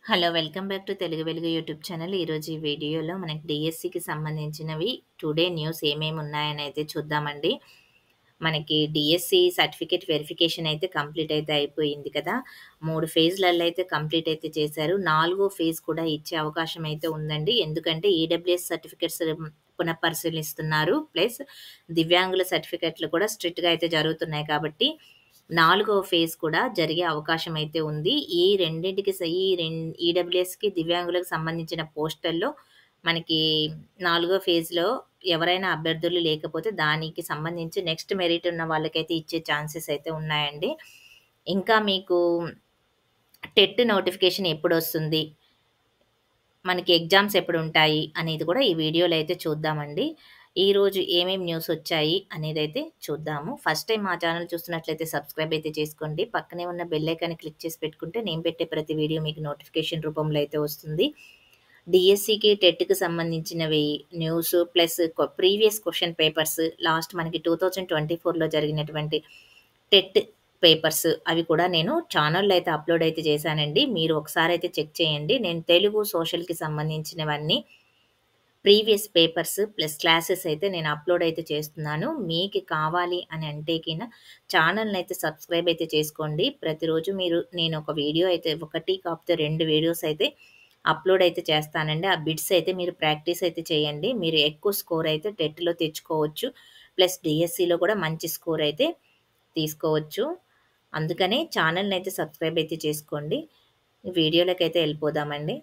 Hello! Welcome back to Telugu వెలుగు YouTube channel. ఈరోజు ఈ వీడియోలో మనకి డీఎస్సీకి సంబంధించినవి టుడే న్యూస్ ఏమేమి ఉన్నాయనైతే చూద్దామండి. మనకి డీఎస్సీ సర్టిఫికేట్ వెరిఫికేషన్ అయితే కంప్లీట్ అయితే అయిపోయింది కదా! 3 ఫేజ్‌లలో అయితే కంప్లీట్ అయితే చేశారు. నాలుగో ఫేజ్ కూడా ఇచ్చే అవకాశం అయితే ఉందండి. ఎందుకంటే ఈడబ్ల్యూఎస్ సర్టిఫికేట్స్ పునఃపరిశీలిస్తున్నారు. ప్లస్ దివ్యాంగుల సర్టిఫికేట్‌లు కూడా స్ట్రిక్ట్‌గా అయితే జరుగుతున్నాయి కాబట్టి నాలుగో ఫేజ్ కూడా జరిగే అవకాశం అయితే ఉంది. ఈ రెండిటికి స ఈ రెం ఈడబ్ల్యూఎస్‌కి, దివ్యాంగులకు సంబంధించిన పోస్టుల్లో మనకి నాలుగో ఫేజ్‌లో ఎవరైనా అభ్యర్థులు లేకపోతే దానికి సంబంధించి నెక్స్ట్ మెరిట్ ఉన్న వాళ్ళకైతే ఇచ్చే ఛాన్సెస్ అయితే ఉన్నాయండి. ఇంకా మీకు టెట్ నోటిఫికేషన్ ఎప్పుడొస్తుంది? మనకి ఎగ్జామ్స్ ఎప్పుడుంటాయి? అనేది కూడా ఈ వీడియోలో అయితే చూద్దామండి. ఈరోజు ఏమేం న్యూసొచ్చాయి అనేదైతే చూద్దాము. ఫస్ట్ టైమ్ మా ఛానల్ చూస్తున్నట్లయితే సబ్స్క్రైబ్ అయితే చేసుకోండి. పక్కనే ఉన్న బెల్ ఐకాన్‌ని క్లిక్ చేసి పెట్టుకుంటే నేను పెట్టే ప్రతి వీడియో మీకు నోటిఫికేషన్ రూపంలో అయితే వస్తుంది. డీఎస్సీకి, టెట్‌కి సంబంధించినవి news plus previous question papers last మనకి 2024లో జరిగినటువంటి టెట్ పేపర్స్ అవి కూడా నేను ఛానల్‌లో అయితే అప్‌లోడ్ అయితే చేశానండి. మీరు ఒకసారైతే చెక్ చేయండి. నేను తెలుగు, సోషల్‌కి సంబంధించినవన్నీ ప్రీవియస్ పేపర్స్ ప్లస్ క్లాసెస్ అయితే నేను అప్‌లోడ్ అయితే చేస్తున్నాను. మీకు కావాలి అని అంటే గిన ఛానల్‌నైతే సబ్స్క్రైబ్ అయితే చేసుకోండి. ప్రతిరోజు నేను ఒక వీడియో అయితే 1 కాకపోతే 2 వీడియోస్ అయితే అప్‌లోడ్ అయితే చేస్తానండి. ఆ బిట్స్ అయితే మీరు ప్రాక్టీస్ అయితే చేయండి. మీరు ఎక్కువ స్కోర్ అయితే టెట్‌లో తెచ్చుకోవచ్చు. ప్లస్ డీఎస్సీలో కూడా మంచి స్కోర్ అయితే తీసుకోవచ్చు. అందుకనే ఛానల్‌నైతే సబ్స్క్రైబ్ అయితే చేసుకోండి. వీడియోలకైతే ఎళ్ళిపోదామండి.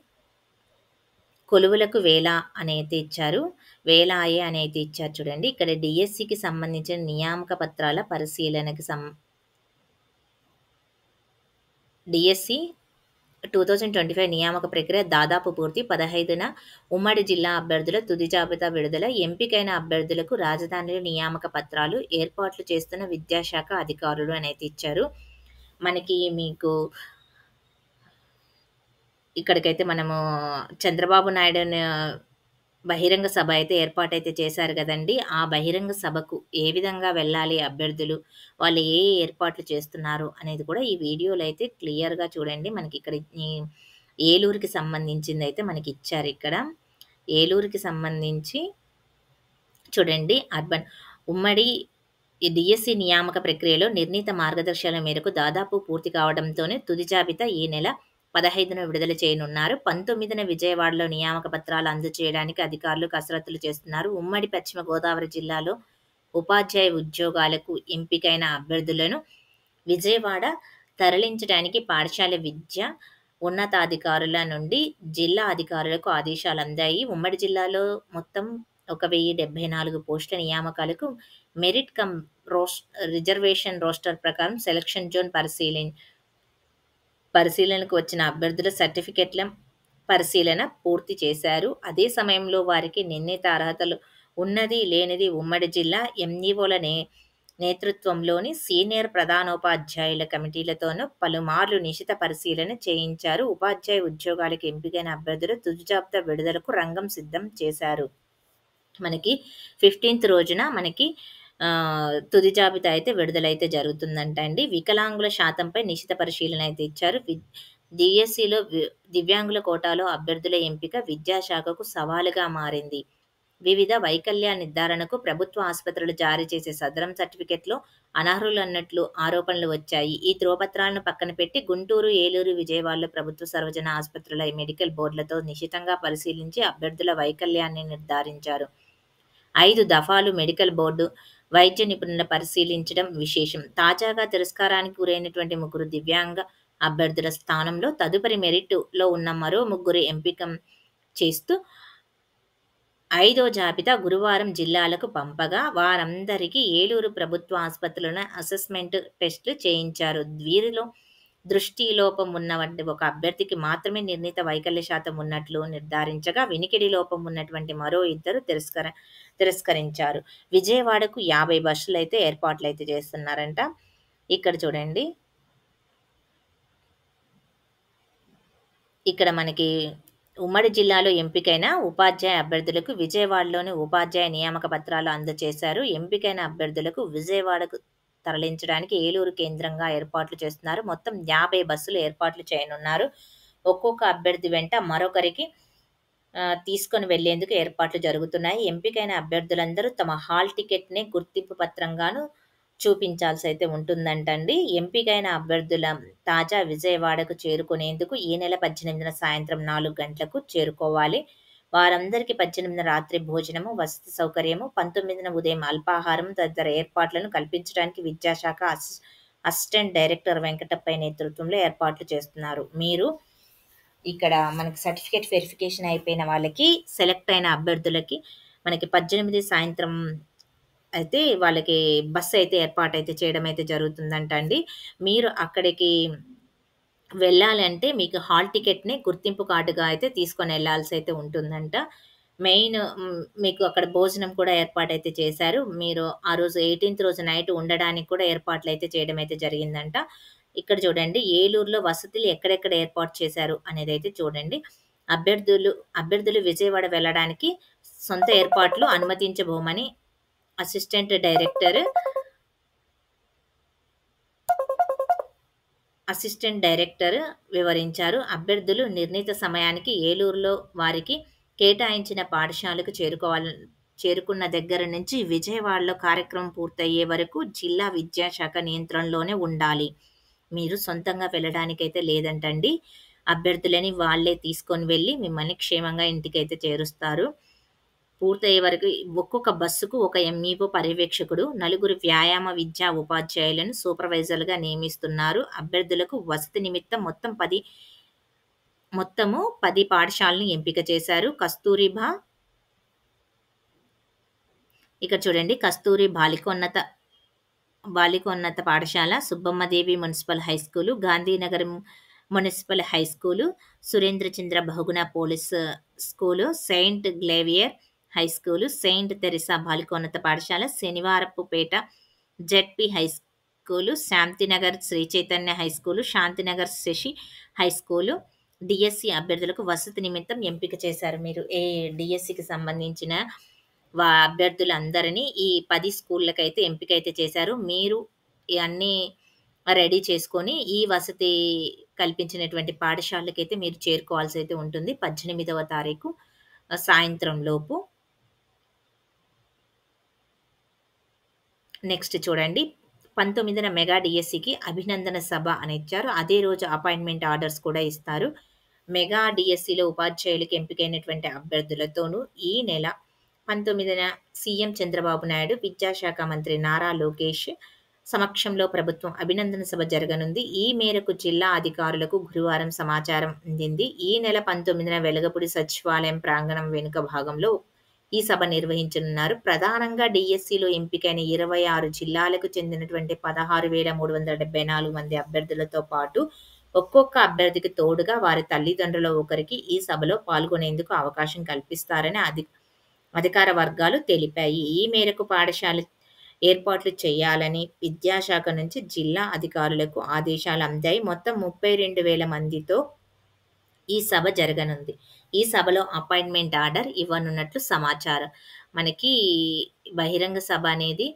కొలువులకు వేల అనైతే ఇచ్చారు. వేలాయె అనైతే ఇచ్చారు చూడండి. ఇక్కడ డీఎస్సీకి సంబంధించిన నియామక పత్రాల పరిశీలనకి డీఎస్సీ 2025 నియామక ప్రక్రియ దాదాపు పూర్తి. 15న ఉమ్మడి జిల్లా అభ్యర్థుల తుది జాబితా విడుదల. ఎంపికైన అభ్యర్థులకు రాజధానిలో నియామక పత్రాలు ఏర్పాట్లు చేస్తున్న విద్యాశాఖ అధికారులు అనైతే ఇచ్చారు. మనకి మీకు ఇక్కడికైతే మనము చంద్రబాబు నాయుడుని బహిరంగ సభ అయితే ఏర్పాటైతే చేశారు గదండీ! ఆ బహిరంగ సభకు ఏ విధంగా వెళ్ళాలి అభ్యర్థులు, వాళ్ళు ఏ ఏర్పాట్లు చేస్తున్నారు అనేది కూడా ఈ వీడియోలో అయితే క్లియర్‌గా చూడండి. మనకిక్కడ ఈ ఏలూరుకి సంబంధించిందయితే మనకిచ్చారిక్కడ. ఏలూరుకి సంబంధించి చూడండి ఉమ్మడి ఈ డీఎస్సీ నియామక ప్రక్రియలో నిర్ణీత మార్గదర్శకాల మేరకు దాదాపు పూర్తి కావడంతోనే తుది జాబితా ఈ నెల 15న విడుదల చేయనున్నారు. 19న విజయవాడలో నియామక పత్రాలు అందజేయడానికి అధికారులు కసరత్తులు చేస్తున్నారు. ఉమ్మడి పశ్చిమ గోదావరి జిల్లాలో ఉపాధ్యాయ ఉద్యోగాలకు ఎంపికైన అభ్యర్థులను విజయవాడ తరలించడానికి పాఠశాల విద్య ఉన్నతాధికారుల నుండి జిల్లా అధికారులకు ఆదేశాలందాయి. ఉమ్మడి జిల్లాలో మొత్తం ఒక 1074 పోస్టుల నియామకాలకు మెరిట్ కమ్ రోస్ రిజర్వేషన్ రోస్టర్ ప్రకారం సెలక్షన్ జోన్ పరిశీలనకు వచ్చిన అభ్యర్థుల సర్టిఫికెట్ల పరిశీలన పూర్తి చేశారు. అదే సమయంలో వారికి నిర్ణీత అర్హతలు ఉన్నది, లేనిది ఉమ్మడి జిల్లా ఎంఈఓల నేతృత్వంలోని సీనియర్ ప్రధానోపాధ్యాయుల కమిటీలతోనూ పలుమార్లు నిశిత పరిశీలన చేయించారు. ఉపాధ్యాయ ఉద్యోగాలకు ఎంపికైన అభ్యర్థుల తుది జాబితా విడుదలకు రంగం సిద్ధం చేశారు. మనకి 15థ్ రోజున మనకి తుది జాబితా అయితే విడుదలైతే జరుగుతుందంట అండి. వికలాంగుల శాతంపై నిశిత పరిశీలన అయితే ఇచ్చారు. డీఎస్సీలో దివ్యాంగుల కోటాలో అభ్యర్థుల ఎంపిక విద్యాశాఖకు సవాలుగా మారింది. వివిధ వైకల్య నిర్ధారణకు ప్రభుత్వ ఆసుపత్రులు జారీ చేసే సదరం సర్టిఫికెట్‌లో అనర్హులన్నట్లు ఆరోపణలు వచ్చాయి. ఈ ధ్రువపత్రాలను పక్కన పెట్టి గుంటూరు, ఏలూరు, విజయవాడలో ప్రభుత్వ సర్వజన ఆసుపత్రుల మెడికల్ బోర్డులతో నిశితంగా పరిశీలించి అభ్యర్థుల వైకల్యాన్ని నిర్ధారించారు. 5 దఫాలు మెడికల్ బోర్డు వైద్య నిపుణుల పరిశీలించడం విశేషం. తాజాగా తిరస్కారానికి గురైనటువంటి ముగ్గురు దివ్యాంగ అభ్యర్థుల స్థానంలో తదుపరి మెరిట్‌లో ఉన్న మరో ముగ్గురు ఎంపిక చేస్తూ 5వ జాబితా గురువారం జిల్లాలకు పంపగా వారందరికీ ఏలూరు ప్రభుత్వ ఆసుపత్రిలోనే అసెస్మెంట్ టెస్టులు చేయించారు. వీరిలో దృష్టిలోపం ఉన్నటువంటి ఒక అభ్యర్థికి మాత్రమే నిర్ణీత వైకల్య శాతం ఉన్నట్లు నిర్ధారించగా, వినికిడి లోపం ఉన్నటువంటి మరో ఇద్దరు తిరస్కరించారు. విజయవాడకు 50 బస్సులైతే ఏర్పాట్లయితే చేస్తున్నారంట. ఇక్కడ చూడండి. ఇక్కడ మనకి ఉమ్మడి జిల్లాలో ఎంపికైన ఉపాధ్యాయ అభ్యర్థులకు విజయవాడలోని ఉపాధ్యాయ నియామక పత్రాలు అందజేశారు. ఎంపికైన అభ్యర్థులకు విజయవాడకు తరలించడానికి ఏలూరు కేంద్రంగా ఏర్పాట్లు చేస్తున్నారు. మొత్తం 50 బస్సులు ఏర్పాట్లు చేయనున్నారు. ఒక్కొక్క అభ్యర్థి వెంట మరొకరికి తీసుకొని వెళ్లేందుకు ఏర్పాట్లు జరుగుతున్నాయి. ఎంపికైన అభ్యర్థులందరూ తమ హాల్ టికెట్‌నే గుర్తింపు పత్రంగాను చూపించాల్సయితే ఉంటుందంటండి. ఎంపికైన అభ్యర్థుల తాజా విజయవాడకు చేరుకునేందుకు ఈ నెల 18న సాయంత్రం 4 గంటలకు చేరుకోవాలి. వారందరికీ 18న రాత్రి భోజనము, వసతి సౌకర్యము, 19న ఉదయం అల్పాహారం తదితర ఏర్పాట్లను కల్పించడానికి విద్యాశాఖ అసిస్టెంట్ డైరెక్టర్ వెంకటప్పయ్య నేతృత్వంలో ఏర్పాట్లు చేస్తున్నారు. మీరు ఇక్కడ మనకి సర్టిఫికేట్ వెరిఫికేషన్ అయిపోయిన వాళ్ళకి, సెలెక్ట్ అయిన అభ్యర్థులకి మనకి 18 సాయంత్రం అయితే వాళ్ళకి బస్సు అయితే ఏర్పాటైతే చేయడం అయితే జరుగుతుందంట అండి. మీరు అక్కడికి వెళ్ళాలంటే మీకు హాల్ టికెట్‌ని గుర్తింపు కార్డ్‌గా అయితే తీసుకొనెళ్ళాల్సయితే ఉంటుందంట. మీకు అక్కడ భోజనం కూడా ఏర్పాటైతే చేశారు. మీరు ఆ రోజు 18థ్ రోజు నైట్ ఉండడానికి కూడా ఏర్పాట్లయితే చేయడం అయితే జరిగిందంట. ఇక్కడ చూడండి ఏలూరులో వసతులు ఎక్కడెక్కడ ఏర్పాటు చేశారు అనేదైతే చూడండి. అభ్యర్థులు విజయవాడ వెళ్ళడానికి సొంత ఏర్పాట్లు అనుమతించబోమని అసిస్టెంట్ డైరెక్టర్ వివరించారు. అభ్యర్థులు నిర్ణీత సమయానికి ఏలూరులో వారికి కేటాయించిన పాఠశాలకు చేరుకున్న దగ్గర నుంచి విజయవాడలో కార్యక్రమం పూర్తయ్యే వరకు జిల్లా విద్యాశాఖ నియంత్రణలోనే ఉండాలి. మీరు సొంతంగా వెళ్ళడానికైతే లేదంటండి. అభ్యర్థులని వాళ్ళే తీసుకొని వెళ్ళి మిమ్మల్ని క్షేమంగా ఇంటికైతే చేరుస్తారు. పూర్తయ్యే వరకు ఒక్కొక్క బస్సుకు ఒక ఎంఈఓ పర్యవేక్షకుడు, 4 వ్యాయామ విద్యా ఉపాధ్యాయులను సూపర్వైజర్లుగా నియమిస్తున్నారు. అభ్యర్థులకు వసతి నిమిత్తం మొత్తము 10 పాఠశాలను ఎంపిక చేశారు. ఇక్కడ చూడండి కస్తూరి బాలికోన్నత పాఠశాల, Subbammadevi municipal high school, Gandhinagar municipal high school, Surendrachandra Bahuguna police school, saint గ్లేవియర్ హైస్కూలు, సెయింట్ తెరిసా బాలికోన్నత పాఠశాల, Shanivarapupeta ZP high school, Shantinagar Sri Chaitanya high school, Shantinagar Sasi high school DSC అభ్యర్థులకు వసతి నిమిత్తం ఎంపిక చేశారు. మీరు డిఎస్సికి సంబంధించిన అభ్యర్థులందరినీ ఈ 10 స్కూళ్ళకైతే ఎంపికైతే చేశారు. మీరు ఇవన్నీ రెడీ చేసుకొని ఈ వసతి కల్పించినటువంటి పాఠశాలకైతే మీరు చేరుకోవాల్సి అయితే ఉంటుంది 18వ తారీఖు సాయంత్రం లోపు. నెక్స్ట్ చూడండి 19న మెగా డిఎస్సికి అభినందన సభ అని ఇచ్చారు. అదే రోజు అపాయింట్మెంట్ ఆర్డర్స్ కూడా ఇస్తారు. మెగా డిఎస్సిలో ఉపాధ్యాయులకు ఎంపికైనటువంటి అభ్యర్థులతోనూ ఈ నెల 19న సీఎం చంద్రబాబు నాయుడు, విద్యాశాఖ మంత్రి నారా లోకేష్ సమక్షంలో ప్రభుత్వం అభినందన సభ జరగనుంది. ఈ మేరకు జిల్లా అధికారులకు గురువారం సమాచారం అందింది. ఈ నెల 19న వెలగపూడి సచివాలయం ప్రాంగణం వెనుక భాగంలో ఈ సభ నిర్వహించనున్నారు. ప్రధానంగా డిఎస్సిలో ఎంపికైన 26 జిల్లాలకు చెందినటువంటి 16,374 మంది అభ్యర్థులతో పాటు ఒక్కొక్క అభ్యర్థికి తోడుగా వారి తల్లిదండ్రుల ఒకరికి ఈ సభలో పాల్గొనేందుకు అవకాశం కల్పిస్తారని అధికార వర్గాలు తెలిపాయి. ఈ మేరకు పాఠశాల ఏర్పాట్లు చేయాలని విద్యాశాఖ నుంచి జిల్లా అధికారులకు ఆదేశాలు అందాయి. మొత్తం 32,000 మందితో ఈ సభ జరగనుంది. ఈ సభలో అపాయింట్మెంట్ ఆర్డర్ ఇవ్వనున్నట్లు సమాచారం. మనకి బహిరంగ సభ అనేది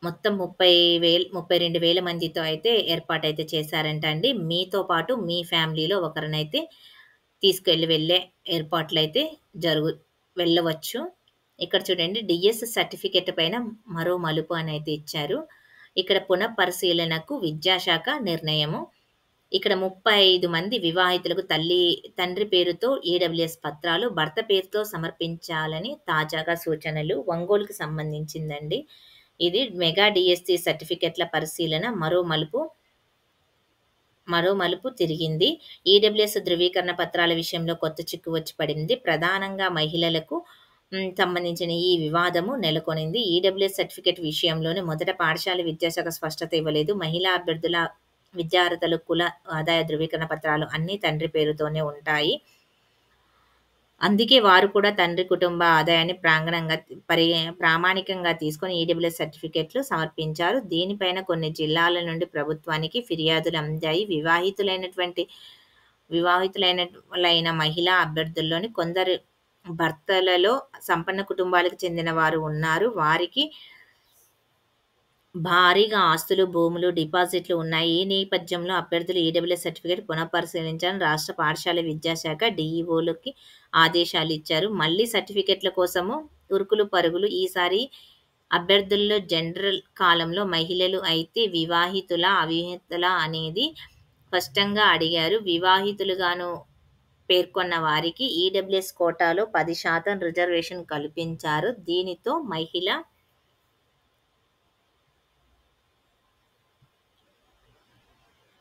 మొత్తం 32,000 మందితో అయితే ఏర్పాటైతే చేశారంట అండి. మీతో పాటు మీ ఫ్యామిలీలో ఒకరినైతే వెళ్ళే ఏర్పాట్లయితే వెళ్ళవచ్చు. ఇక్కడ చూడండి డిఎస్ సర్టిఫికేట్ పైన మరో మలుపు అని అయితే ఇచ్చారు. ఇక్కడ పునఃపరిశీలనకు విద్యాశాఖ నిర్ణయము. ఇక్కడ 35 మంది వివాహితులకు తండ్రి పేరుతో ఈడబ్ల్యూఎస్ పత్రాలు, భర్త పేరుతో సమర్పించాలని తాజాగా సూచనలు. ఒంగోలుకు సంబంధించిందండి. ఇది మెగా డిఎస్సి సర్టిఫికెట్ల పరిశీలన మరో మలుపు తిరిగింది. ఈడబ్ల్యూఎస్ ధృవీకరణ పత్రాల విషయంలో కొత్త చిక్కు వచ్చి పడింది. ప్రధానంగా మహిళలకు సంబంధించిన ఈ వివాదము నెలకొనింది. ఈడబ్ల్యూఎస్ సర్టిఫికేట్ విషయంలోనే మొదట పాఠశాల విద్యాశాఖ స్పష్టత ఇవ్వలేదు. మహిళా అభ్యర్థుల విద్యార్హతలు, కుల ఆదాయ ధృవీకరణ పత్రాలు అన్నీ తండ్రి పేరుతోనే ఉంటాయి. అందుకే వారు కూడా తండ్రి కుటుంబ ఆదాయాన్ని ప్రామాణికంగా తీసుకొని ఈడబ్ల్యూఎస్ సర్టిఫికేట్లు సమర్పించారు. దీనిపైన కొన్ని జిల్లాల నుండి ప్రభుత్వానికి ఫిర్యాదులు అందాయి. వివాహితులైన మహిళా అభ్యర్థుల్లోని కొందరు భర్తలలో సంపన్న కుటుంబాలకు చెందిన వారు ఉన్నారు. భారీగా ఆస్తులు, భూములు, డిపాజిట్లు ఉన్నాయి. ఈ నేపథ్యంలో అభ్యర్థులు ఈడబ్ల్యూఎస్ సర్టిఫికేట్ పునఃపరిశీలించాలని రాష్ట్ర పాఠశాల విద్యాశాఖ డీఈఓలకి ఆదేశాలిచ్చారు. మళ్ళీ సర్టిఫికేట్ల కోసము ఉరుకులు పరుగులు. ఈసారి అభ్యర్థుల్లో జనరల్ కాలంలో మహిళలు అయితే వివాహితులా, అవివాహితులా అనేది స్పష్టంగా అడిగారు. వివాహితులుగాను పేర్కొన్న వారికి ఈడబ్ల్యూఎస్ కోటాలో 10% రిజర్వేషన్ కల్పించారు.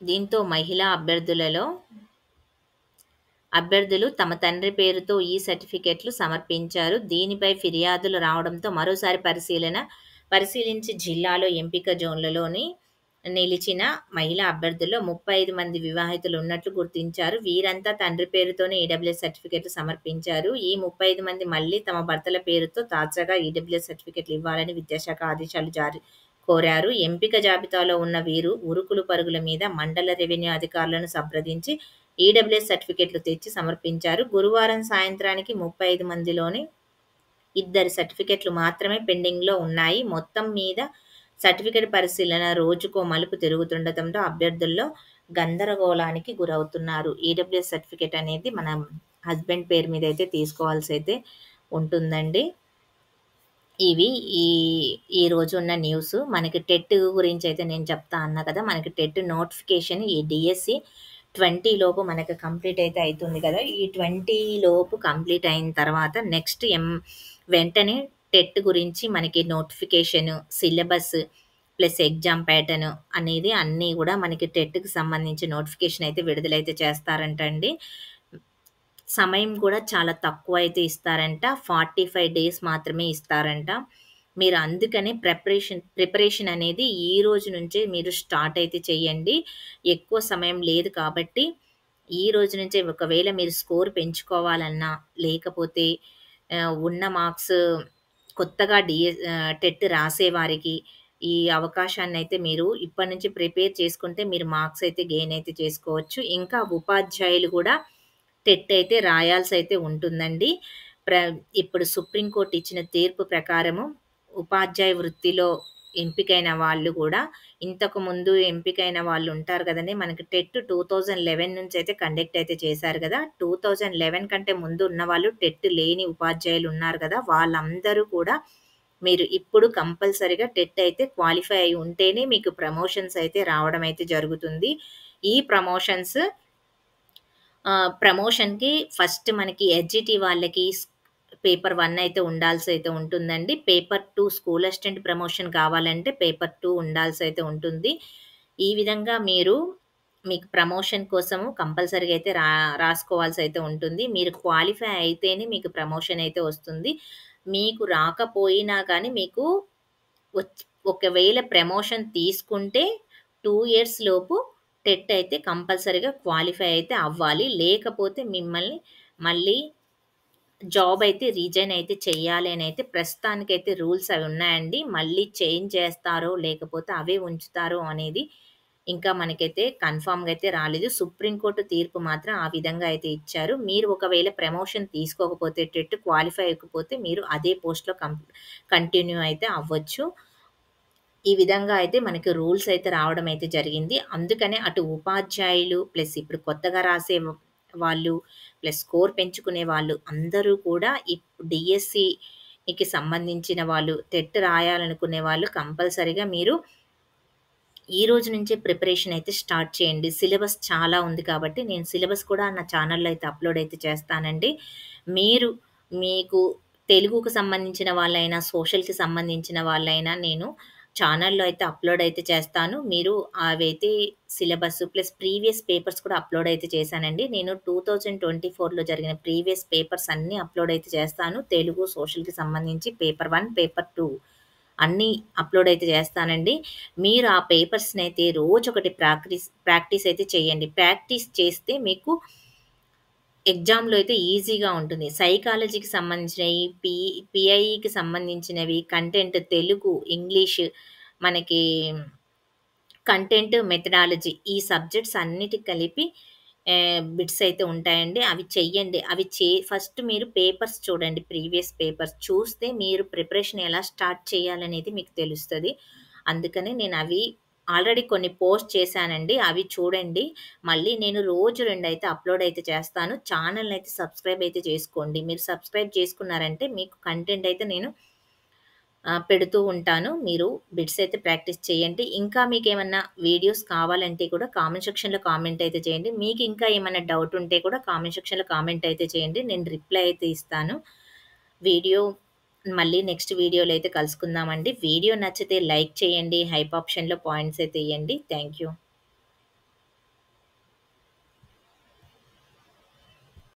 దీంతో మహిళా అభ్యర్థులు తమ తండ్రి పేరుతో ఈ సర్టిఫికెట్లు సమర్పించారు. దీనిపై ఫిర్యాదులు రావడంతో మరోసారి పరిశీలించి జిల్లాలో ఎంపిక జోన్లలోని నిలిచిన మహిళా అభ్యర్థుల్లో 35 మంది వివాహితులు ఉన్నట్లు గుర్తించారు. వీరంతా తండ్రి పేరుతోనే ఈడబ్ల్యూఎస్ సర్టిఫికెట్లు సమర్పించారు. ఈ 35 మంది మళ్లీ తమ భర్తల పేరుతో తాజాగా ఈడబ్ల్యూఎస్ సర్టిఫికెట్లు ఇవ్వాలని విద్యాశాఖ ఆదేశాలు కోరారు. ఎంపిక జాబితాలో ఉన్న వీరు ఉరుకులు పరుగుల మీద మండల రెవెన్యూ అధికారులను సంప్రదించి ఈడబ్ల్యూఎస్ సర్టిఫికెట్లు తెచ్చి సమర్పించారు. గురువారం సాయంత్రానికి 35 మందిలోని 2 సర్టిఫికెట్లు మాత్రమే పెండింగ్‌లో ఉన్నాయి. మొత్తం మీద సర్టిఫికెట్ పరిశీలన రోజుకో మలుపు తిరుగుతుండటంతో అభ్యర్థుల్లో గందరగోళానికి గురవుతున్నారు. ఈడబ్ల్యూఎస్ సర్టిఫికెట్ అనేది మన హస్బెండ్ పేరు మీద అయితే తీసుకోవాల్సయితే ఉంటుందండి. ఇవి ఈ రోజు ఉన్న న్యూస్. మనకి టెట్ గురించి అయితే నేను చెప్తా అన్నా కదా! మనకి టెట్ నోటిఫికేషన్ ఈ డీఎస్సీ 20 లోపు మనకు కంప్లీట్ అయితే అయితుంది కదా! ఈ 20 లోపు కంప్లీట్ అయిన తర్వాత నెక్స్ట్ వెంటనే టెట్ గురించి మనకి notification, syllabus plus exam pattern అనేది అన్నీ కూడా మనకి టెట్‌కి సంబంధించి నోటిఫికేషన్ అయితే విడుదలైతే చేస్తారంటండి. సమయం కూడా చాలా తక్కువ అయితే ఇస్తారంట. 45 డేస్ మాత్రమే ఇస్తారంట. మీరు అందుకనే ప్రిపరేషన్ అనేది ఈ రోజు నుంచే మీరు స్టార్ట్ అయితే చేయండి. ఎక్కువ సమయం లేదు కాబట్టి ఈ రోజు నుంచే ఒకవేళ మీరు స్కోర్ పెంచుకోవాలన్నా, లేకపోతే ఉన్న మార్క్స్ కొత్తగా టెట్ రాసేవారికి ఈ అవకాశాన్నయితే మీరు ఇప్పటి నుంచి ప్రిపేర్ చేసుకుంటే మీరు మార్క్స్ అయితే గెయిన్ అయితే చేసుకోవచ్చు. ఇంకా ఉపాధ్యాయులు కూడా టెట్ అయితే రాయాల్సయితే ఉంటుందండి. ఇప్పుడు సుప్రీం కోర్ట్ ఇచ్చిన తీర్పు ప్రకారము ఉపాధ్యాయ వృత్తిలో ఎంపికైన వాళ్ళు గూడా ఇంతకుముందు ఎంపికైన వాళ్ళు ఉంటారు గదండీ! మనకి టెట్ 2011 నుంచి అయితే కండక్ట్ అయితే చేశారు గదా! 2011 కంటే ముందు ఉన్నవాళ్ళు టెట్ లేని ఉపాధ్యాయులు ఉన్నారు గదా! వాళ్ళందరూ కూడా మీరు ఇప్పుడు కంపల్సరీగా టెట్ అయితే క్వాలిఫై అయ్యి ఉంటేనే మీకు ప్రమోషన్స్ అయితే రావడం అయితే జరుగుతుంది. ఈ ప్రమోషన్‌కి ఫస్ట్ మనకి ఎస్‌జిటి వాళ్ళకి పేపర్ 1 అయితే ఉండాల్సయితే ఉంటుందండి. పేపర్ 2 స్కూల్ అసిస్టెంట్ ప్రమోషన్ కావాలంటే పేపర్ 2 ఉండాల్సయితే ఉంటుంది. ఈ విధంగా మీకు ప్రమోషన్ కోసము కంపల్సరీగా అయితే రాసుకోవాల్సయితే ఉంటుంది. మీరు క్వాలిఫై అయితేనే మీకు ప్రమోషన్ అయితే వస్తుంది. మీకు రాకపోయినా గానీ మీకు వచ్ ఒకవేళ ప్రమోషన్ తీసుకుంటే 2 ఇయర్స్ లోపు టెట్ అయితే కంపల్సరీగా క్వాలిఫై అయితే అవ్వాలి. లేకపోతే మిమ్మల్ని మళ్ళీ జాబ్ అయితే రిజైన్ అయితే చెయ్యాలి అనైతే ప్రస్తుతానికైతే రూల్స్ అవి ఉన్నాయండి. మళ్ళీ చేంజ్ చేస్తారో, లేకపోతే అవే ఉంచుతారో అనేది ఇంకా మనకైతే కన్ఫర్మ్‌గా అయితే రాలేదు. సుప్రీం కోర్ట్ తీర్పు మాత్రం ఆ విధంగా అయితే ఇచ్చారు. మీరు ఒకవేళ ప్రమోషన్ తీసుకోకపోతే టెట్ క్వాలిఫై అవ్వకపోతే మీరు అదే పోస్ట్‌లో కంటిన్యూ అయితే అవ్వచ్చు. ఈ విధంగా అయితే మనకి రూల్స్ అయితే రావడం అయితే జరిగింది. అందుకనే అటు ఉపాధ్యాయులు ప్లస్ ఇప్పుడు కొత్తగా రాసే వాళ్ళు ప్లస్ స్కోర్ పెంచుకునే వాళ్ళు అందరూ కూడా డీఎస్సీకి సంబంధించిన వాళ్ళు టెట్ రాయాలనుకునే వాళ్ళు కంపల్సరీగా మీరు ఈ రోజు నుంచే ప్రిపరేషన్ అయితే స్టార్ట్ చేయండి. సిలబస్ చాలా ఉంది కాబట్టి నేను సిలబస్ కూడా నా ఛానల్‌లో అయితే అప్‌లోడ్ అయితే చేస్తానండి. మీరు మీకు తెలుగుకు సంబంధించిన వాళ్ళైనా, సోషల్‌కి సంబంధించిన వాళ్ళైనా నేను ఛానల్‌లో అయితే అప్‌లోడ్ అయితే చేస్తాను. మీరు అవైతే సిలబస్ ప్లస్ ప్రీవియస్ పేపర్స్ కూడా అప్‌లోడ్ అయితే చేశానండి. నేను 2024లో జరిగిన ప్రీవియస్ పేపర్స్ అన్నీ అప్‌లోడ్ అయితే చేస్తాను. తెలుగు, సోషల్‌కి సంబంధించి పేపర్ 1, పేపర్ 2 అన్నీ అప్‌లోడ్ అయితే చేస్తానండి. మీరు ఆ పేపర్స్‌నైతే రోజొకటి ప్రాక్టీస్ అయితే చేయండి. ప్రాక్టీస్ చేస్తే మీకు ఎగ్జామ్‌లో అయితే ఈజీగా ఉంటుంది. సైకాలజీకి సంబంధించినయి, పిఐఈకి సంబంధించినవి, కంటెంట్ తెలుగు, ఇంగ్లీష్ మనకి కంటెంట్, మెథడాలజీ ఈ సబ్జెక్ట్స్ అన్నిటికి కలిపి బిట్స్ అయితే ఉంటాయండి. అవి చెయ్యండి. ఫస్ట్ మీరు పేపర్స్ చూడండి. ప్రీవియస్ పేపర్స్ చూస్తే మీరు ప్రిపరేషన్ ఎలా స్టార్ట్ చేయాలనేది మీకు తెలుస్తది. అందుకని నేను అవి ఆల్రెడీ కొన్ని పోస్ట్ చేశానండి. అవి చూడండి. మళ్ళీ నేను రోజు 2 అయితే అప్‌లోడ్ అయితే చేస్తాను. ఛానెల్‌ని అయితే సబ్స్క్రైబ్ అయితే చేసుకోండి. మీరు సబ్స్క్రైబ్ చేసుకున్నారంటే మీకు కంటెంట్ అయితే నేను పెడుతూ ఉంటాను. మీరు బిట్స్ అయితే ప్రాక్టీస్ చేయండి. ఇంకా మీకేమన్నా వీడియోస్ కావాలంటే కూడా కామెంట్ సెక్షన్‌లో కామెంట్ అయితే చేయండి. మీకు ఇంకా ఏమన్నా డౌట్ ఉంటే కూడా కామెంట్ సెక్షన్‌లో కామెంట్ అయితే చేయండి. నేను రిప్లై అయితే ఇస్తాను. వీడియో మళ్ళీ నెక్స్ట్ వీడియోలో అయితే కలుసుకుందామండి. వీడియో నచ్చితే లైక్ చేయండి. హైప్ ఆప్షన్‌లో పాయింట్స్ అయితే ఇయ్యండి. Thank you.